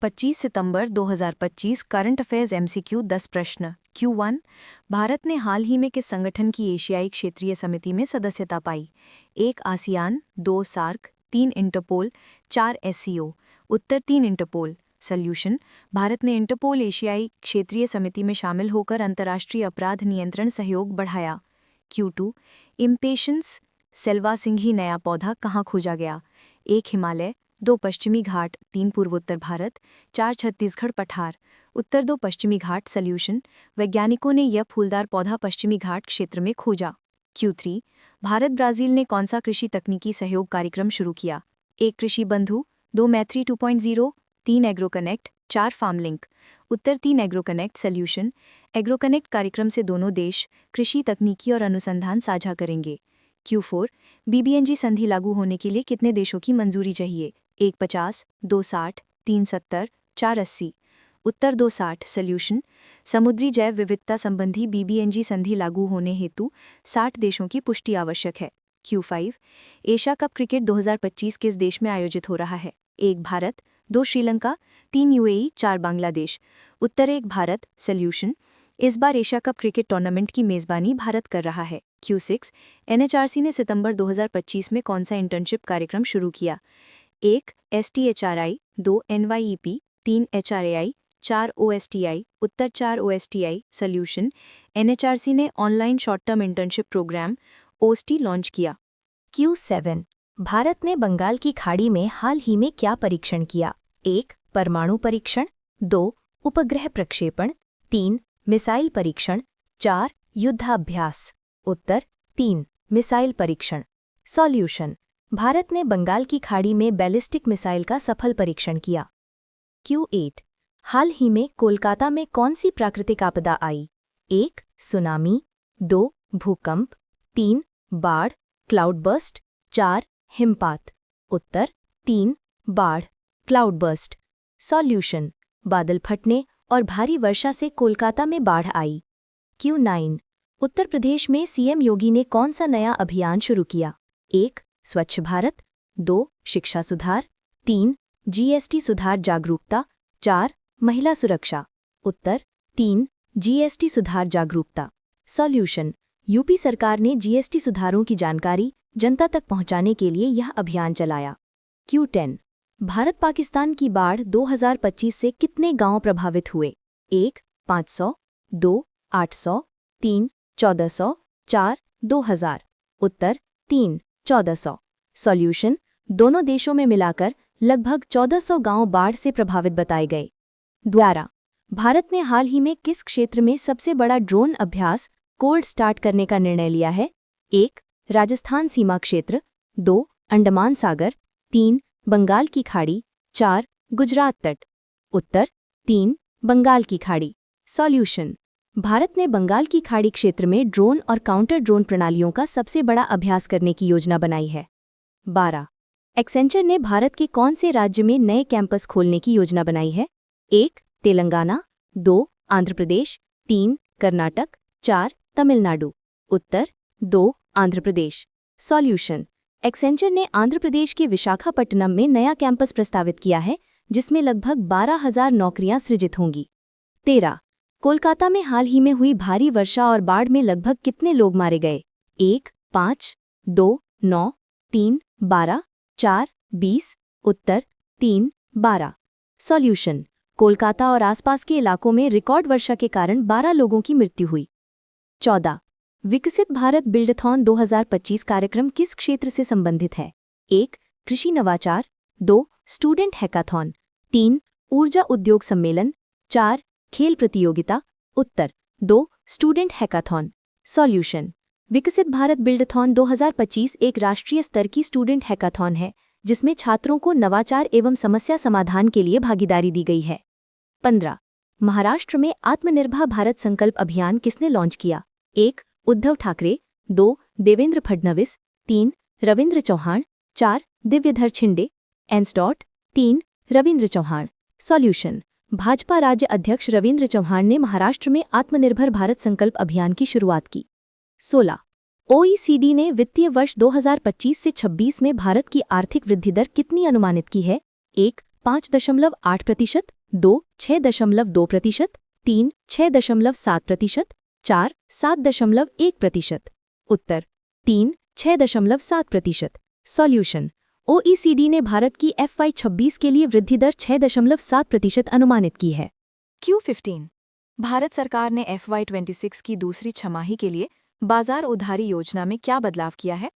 25 सितंबर 2025 current affairs MCQ 10 प्रश्न Q1 Bharat ने हाल ही में किस संगठन की एशियाई क्षेत्रीय समिति में सदस्यता पाई? 1 आसियान, 2 सार्क, 3 इंटरपोल, 4 SCO। उत्तर 3 इंटरपोल। सॉल्यूशन भारत ने इंटरपोल एशियाई क्षेत्रीय समिति में शामिल होकर अंतर्राष्ट्रीय अपराध नियंत्रण सहयोग बढ़ाया। Q2 इम्पेशंस सेल्वा सिंघी नया पौधा कहाँ खोजा गया? 1 हिमालय, 2 पश्चिमी घाट, 3 पूर्वोत्तर भारत, 4 छत्तीसगढ़ पठार। उत्तर 2 पश्चिमी घाट। सॉल्यूशन वैज्ञानिकों ने यह फूलदार पौधा पश्चिमी घाट क्षेत्र में खोजा। Q3 भारत ब्राजील ने कौन सा कृषि तकनीकी सहयोग कार्यक्रम शुरू किया? 1 कृषि बंधु, 2 मैत्री 2.0, 3 एग्रो कनेक्ट, 4 फार्म लिंक। उत्तर 3 agro connect. Solution agro connect कार्यक्रम से दोनों देश कृषि तकनीकी और अनुसंधान साझा करेंगे। Q4 BBNG संधि लागू होने के लिए कितने देशों की मंजूरी चाहिए? 1 50, 2 60, 3 70, 4 80। उत्तर 2 60। सॉल्यूशन समुद्री जैव विविधता संबंधी BBNG संधि लागू होने हेतु 60 देशों की पुष्टि आवश्यक है। Q5 एशिया कप क्रिकेट 2025 किस देश में आयोजित हो रहा है? 1 भारत, 2 श्रीलंका, 3 UAE, 4 बांग्लादेश। उत्तर 1 भारत। सॉल्यूशन इस बार एशिया कप क्रिकेट टूर्नामेंट की मेजबानी भारत कर रहा है। Q6 NHRC ने सितंबर 2025 में कौन सा इंटर्नशिप कार्यक्रम शुरू किया? 1 STHRI, 2 NYEP, 3 HRAI, 4 OSTI। उत्तर 4 OSTI। सॉल्यूशन NHRC ने online short term internship programme OST launch किया। Q7 भारत ने बंगाल की खाड़ी में हाल ही में क्या परीक्षण किया? 1 परमाणु परीक्षण, 2 उपग्रह प्रक्षेपण, 3 मिसाइल परीक्षण, 4 युद्धाभ्यास। उत्तर 3 मिसाइल परीक्षण। सॉल्यूशन भारत ने बंगाल की खाड़ी में बैलिस्टिक मिसाइल का सफल परीक्षण किया। Q8 हाल ही में कोलकाता में कौन सी प्राकृतिक आपदा आई? 1 सुनामी, 2 भूकंप, 3 बाढ़ क्लाउडबर्स्ट, 4 हिमपात। उत्तर 3 बाढ़ क्लाउडबर्स्ट। सॉल्यूशन बादल फटने और भारी वर्षा से कोलकाता में बाढ़ आई। Q9 उत्तर प्रदेश में CM योगी ने कौन सा नया अभियान शुरू किया? 1 स्वच्छ भारत, 2 शिक्षा सुधार, 3 GST सुधार जागरूकता, 4 महिला सुरक्षा। उत्तर 3 GST सुधार जागरूकता। सॉल्यूशन यूपी सरकार ने GST सुधारों की जानकारी जनता तक पहुंचाने के लिए यह अभियान चलाया। Q10 भारत पाकिस्तान की बाढ़ 2025 से कितने गांव प्रभावित हुए? 1 500, 2 800, 3 1400, 4 2000। उत्तर 3 1400। सॉल्यूशन दोनों देशों में मिलाकर लगभग 1400 गांव बाढ़ से प्रभावित बताए गए। द्वारा भारत ने हाल ही में किस क्षेत्र में सबसे बड़ा ड्रोन अभ्यास कोल्ड स्टार्ट करने का निर्णय लिया है? 1 राजस्थान सीमा क्षेत्र, 2 अंडमान सागर, 3 बंगाल की खाड़ी, 4 गुजरात तट। उत्तर 3 बंगाल की खाड़ी। सॉल्यूशन भारत ने बंगाल की खाड़ी क्षेत्र में ड्रोन और काउंटर ड्रोन प्रणालियों का सबसे बड़ा अभ्यास करने की योजना बनाई है। 12 एक्सेंचर ने भारत के कौन से राज्य में नए कैंपस खोलने की योजना बनाई है? 1 तेलंगाना, 2 आंध्र प्रदेश, 3 कर्नाटक, 4 तमिलनाडु। उत्तर 2 आंध्र प्रदेश। सॉल्यूशन एक्सेंचर ने आंध्र प्रदेश के विशाखापट्टनम में नया कैंपस प्रस्तावित किया है, जिसमें लगभग 12,000 नौकरियां सृजित होंगी। 13 कोलकाता में हाल ही में हुई भारी वर्षा और बाढ़ में लगभग कितने लोग मारे गए? 1 5, 2 9, 3 12, 4 20। उत्तर 3 12। सॉल्यूशन कोलकाता और आसपास के इलाकों में रिकॉर्ड वर्षा के कारण 12 लोगों की मृत्यु हुई। 14 विकसित भारत बिल्डथॉन 2025 कार्यक्रम किस क्षेत्र से संबंधित है? 1 कृषि नवाचार, 2 स्टूडेंट हैकाथॉन, 3 ऊर्जा उद्योग सम्मेलन, 4 खेल प्रतियोगिता। उत्तर 2 स्टूडेंट हैकाथॉन। सॉल्यूशन विकसित भारत बिल्डथॉन 2025 एक राष्ट्रीय स्तर की स्टूडेंट हैकाथॉन है, जिसमें छात्रों को नवाचार एवं समस्या समाधान के लिए भागीदारी दी गई है। 15 महाराष्ट्र में आत्मनिर्भर भारत संकल्प अभियान किसने लॉन्च किया? 1 उद्धव ठाकरे, 2 देवेंद्र फडणवीस, 3 रविंद्र चौहान, 4 दिव्यधर छिंडे। 3 रविंद्र चौहान। सॉल्यूशन भाजपा राज्य अध्यक्ष रविंद्र चौहान ने महाराष्ट्र में आत्मनिर्भर भारत संकल्प अभियान की शुरुआत की। 16 OECD ने वित्तीय वर्ष 2025 से 26 में भारत की आर्थिक वृद्धि दर कितनी अनुमानित की है? 1 5.8%, 2 6.2%, 3 6.7%, 4 7.1%। उत्तर 3 6.7%। सॉल्यूशन। OECD ने भारत की FY26 के लिए वृद्धि दर 6.7% अनुमानित की है। Q15 भारत सरकार ने FY26 की दूसरी छमाही के लिए बाजार उधारी योजना में क्या बदलाव किया है?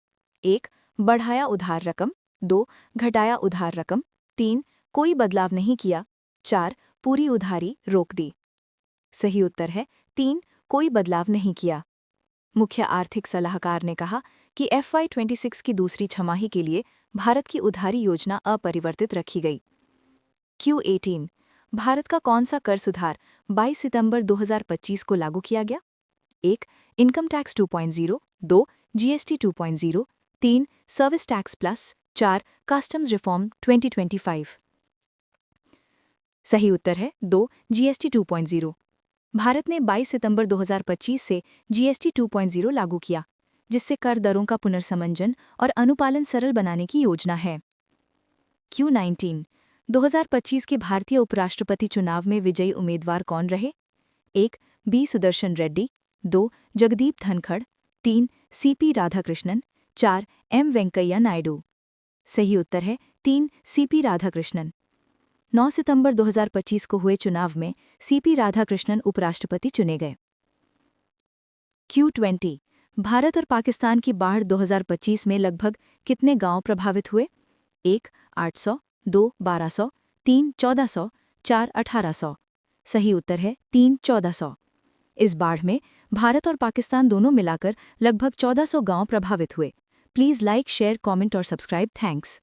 1. बढ़ाया उधार रकम, 2. घटाया उधार रकम, 3. कोई बदलाव नहीं किया, 4. पूरी उधारी रोक दी। सही उत्तर है 3. कोई बदलाव नहीं किया। मुख्य आर्थिक सलाहकार ने कहा कि FY26 की दूसरी छमाही के लिए भारत की उधारी योजना अपरिवर्तित रखी गई। Q18 भारत का कौन सा कर सुधार 22 सितंबर 2025 को लागू किया गया? 1. Income tax 2.0, 2. GST 2.0, 3. Service tax plus, 4. Customs reform 2025। सही उत्तर है 2. GST 2.0। भारत ने 22 सितंबर 2025 से GST 2.0 लागू किया, जिससे कर दरों का पुनर्समंजन और अनुपालन सरल बनाने की योजना है। Q19 2025 के भारतीय उपराष्ट्रपति चुनाव में विजयी उम्मीदवार कौन रहे? 1. B Sudarshan Reddy, 2. Jagdeep Dhankhar, 3. CP Radhakrishnan, 4. M Venkaiah Naidu. सही उत्तर है 3. CP राधाकृष्णन। 9 सितंबर 2025 को हुए चुनाव में CP राधाकृष्णन उपराष्ट्रपति चुने गए। Q20 भारत और पाकिस्तान की बाढ़ 2025 में लगभग कितने गांव प्रभावित हुए? 1. 800, 2. 1200, 3. 1400, 4. 1800। सही उत्तर है 3. 1400। इस बाढ़ में भारत और पाकिस्तान दोनों मिलाकर लगभग 1400 गांव प्रभावित हुए। प्लीज़ लाइक, शेयर, कमेंट और सब्सक्राइब। थैंक्स।